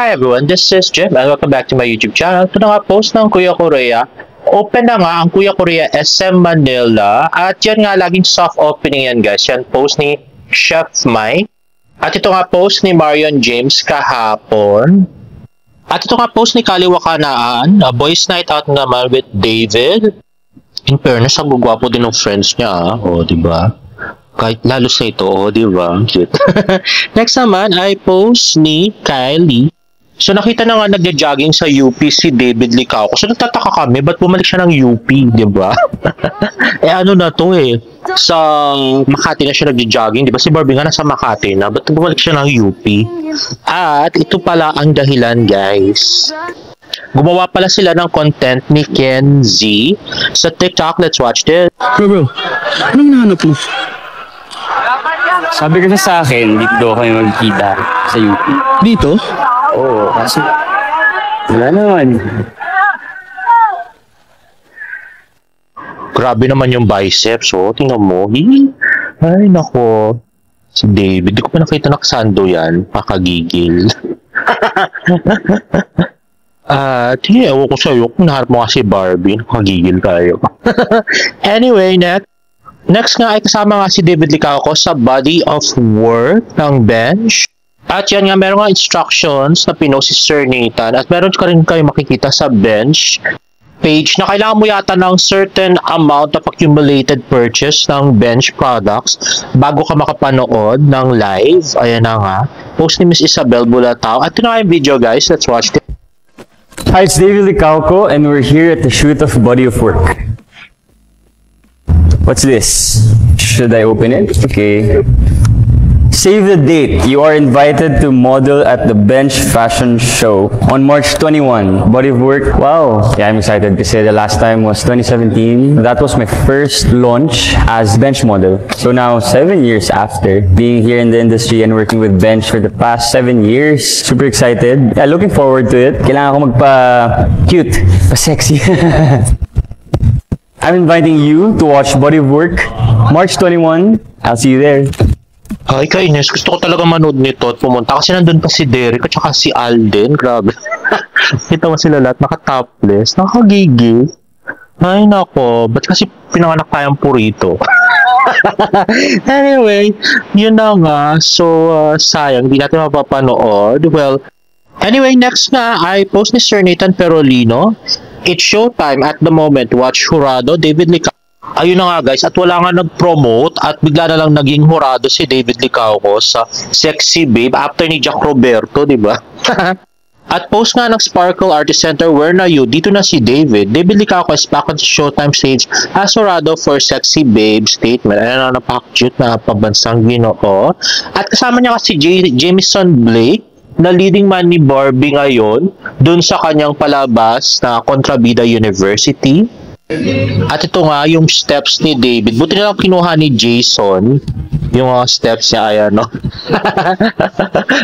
Hi everyone, this is Jim and welcome back to my YouTube channel. Ito na nga post ng Kuya Korea. Open na nga ang Kuya Korea SM Manila at yan nga laging soft opening yan guys. Yan post ni Chef Mike. At ito nga post ni Marion James kahapon. At ito nga post ni Kaliwa Kanaan, a boys night out naman with David. In fairness, ang gugwapo din ng friends niya. O, diba? Kahit lalo sa ito, diba? Cute. Next naman ay post ni Kylie. So nakita na nga nagja-jogging sa UP si David Licao. So nagtataka kami, ba't bumalik siya ng UP, diba? Ano na to sa Makati na siya nagja-jogging, diba? Si Barbie nga nasa Makati na, ba't bumalik siya ng UP? At ito pala ang dahilan, guys. Gumawa pala sila ng content ni Ken Z sa TikTok. Let's watch this. Bro, anong hinahanap mo? Sabi ko sa akin, dito kayo magkita sa UP. Dito? Oo, kasi wala naman. Grabe naman yung biceps, tingnan mo. Ay, nako. Si David, di ko pa nakita nakasando yan. Pakagigil. Ewan ko sa'yo, kung naharap mo kasi Barbie, nakagigil tayo. Anyway, next nga ay kasama nga si David Licao sa body of work ng bench. At yan nga, meron nga instructions na pinost si Sir Nathan. At meron ka rin kayo makikita sa bench page na kailangan mo yata ng certain amount of accumulated purchase ng bench products bago ka makapanood ng live. Ayan na nga. Post ni Miss Isabel Bulatao. At ito na nga yung video guys. Let's watch it. Hi, it's David Licao and we're here at the shoot of Body of Work. What's this? Should I open it? Okay. Save the date. You are invited to model at the Bench Fashion Show on March 21. Body of Work. Wow. Yeah, I'm excited kasi the last time was 2017. That was my first launch as bench model. So now, 7 years after being here in the industry and working with Bench for the past 7 years, super excited. Yeah, looking forward to it. Kailangan ko magpa-cute, pa-sexy. I'm inviting you to watch Body of Work, March 21. I'll see you there. Ay, kainis. Gusto ko talaga manood nito at pumunta. Kasi nandun pa si Derek at saka si Alden. Grabe. Kita mo sila lahat naka-topless. Nakagigil. Ay, nako. Ba't kasi pinanganak tayong purito? Anyway, yun na nga. So, sayang. Di natin mapapanood. Well, anyway, next nga ay post ni Sir Nathan Perolino. It's showtime at the moment. Watch Jurado, David Licao. Ayun na nga guys, at wala nga nag-promote at bigla na lang naging hurado si David Licao sa Sexy Babe after ni Jack Roberto, di ba? At post nga ng Sparkle Artist Center, where na you? Dito na si David. David Licao is back on the Showtime stage as hurado for Sexy Babe statement. Ayan na napaka-cute na pabansang Ginoo. At kasama niya kasi Jameson Blake na leading man ni Barbie ngayon dun sa kanyang palabas na Contrabida University. At ito nga yung steps ni David. Buti na lang kinuha ni Jason yung mga steps niya. Ayan, no?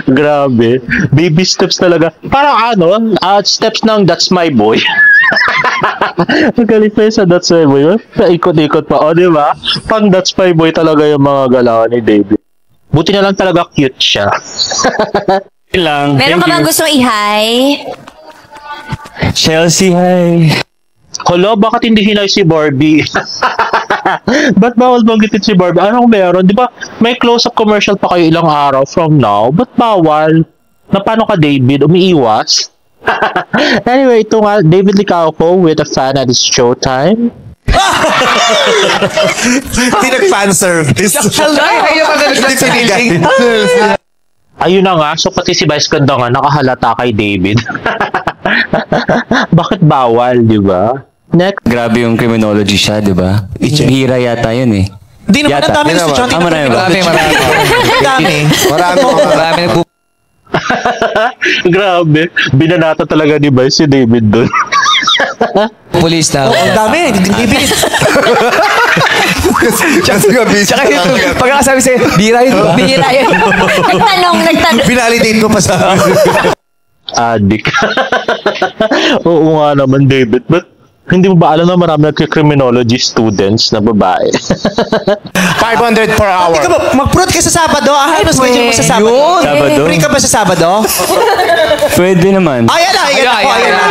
Grabe. Baby steps talaga. Parang steps ng That's My Boy. Magaling pa yun sa That's My Boy. Ikot-ikot pa. O, diba? Pang That's My Boy talaga yung mga galawan ni David. Buti na lang talaga cute siya. Meron ka bang gustong i-hi? Chelsea, hi. Hello, bakit hindi hinay si Barbie? Ba't bawal banggitin si Barbie? Anong meron? Di ba may close-up commercial pa kayo ilang araw from now? Ba't bawal? Na paano ka, David? Umiiwas? Anyway, ito nga, David Licao with a fan at his Showtime. Hindi nag-fan service. Ayun na nga, so pati si Vice Ganda nga nakahalata kay David. Bakit bawal, di ba? Next. Grabe yung criminology siya, di ba? Hira yata yun eh. Hindi naman, ang dami ng estudyante na criminology. Marami. Grabe. Binanata talaga ni Vice si David doon. Police na. Ang dami. David. Tsaka yung pagkakasabi sa'yo, bira yun ba? Bira yun. Nagtanong. Binalidate ko pa sa Adik. Oo nga naman, David. But Hindi mo ba alam na marami nagka-criminology students na babae? 500 per hour. Ikaw ba, mag-fruit ka sa Sabado? Ano schedule mo sa Sabado? Sabado? Free ka ba sa Sabado? Pwede naman. Ayan na.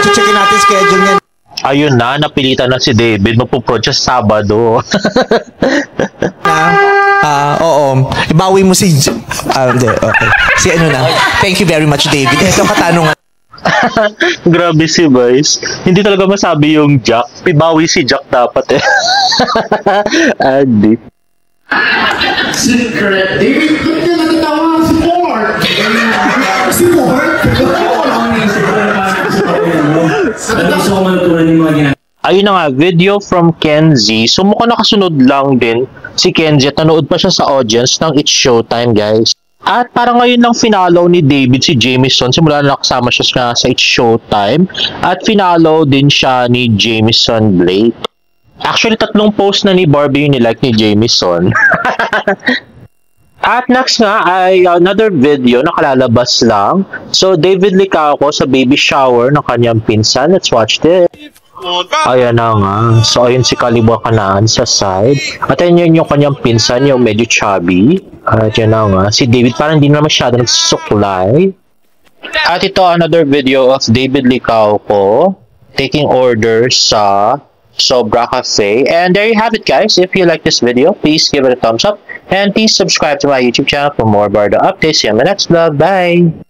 Checkin natin schedule niya. Ayun na, napilitan na si David. Magpuprod siya sa Sabado. Oo. Ibawi mo si... Hindi, okay. Si ano na. Thank you very much, David. Ito katanungan. Grabe si Vice. Hindi talaga masabi yung Jack. Pibawi si Jack dapat eh. Adi. Secret. David, ba't ka natatawa? Support! Support? Ayun na nga, video from Kenzie. So mukhang nakasunod lang din si Kenzie at nanood pa siya sa audience ng It's Showtime, guys. At parang ngayon lang finalo ni David si Jamieson. Simula na nakasama siya sa It's Showtime. At finalo din siya ni Jamieson Blake. Actually, 3 post na ni Barbie yung nilike ni Jamieson. At next nga ay another video na kalalabas lang. So, David Licauco sa baby shower ng kanyang pinsan. Let's watch this. Ayan na nga. So, ayun si Kaliwa Kanaan sa side. At ayun yung kanyang pinsan, yung medyo chubby. At yun na nga. Si David parang hindi na masyado nagsusuklay. At ito, another video of David Licauco taking orders sa Sobra Cafe. And there you have it, guys. If you like this video, please give it a thumbs up. And please subscribe to my YouTube channel for more Bardo updates. See you in my next vlog. Bye!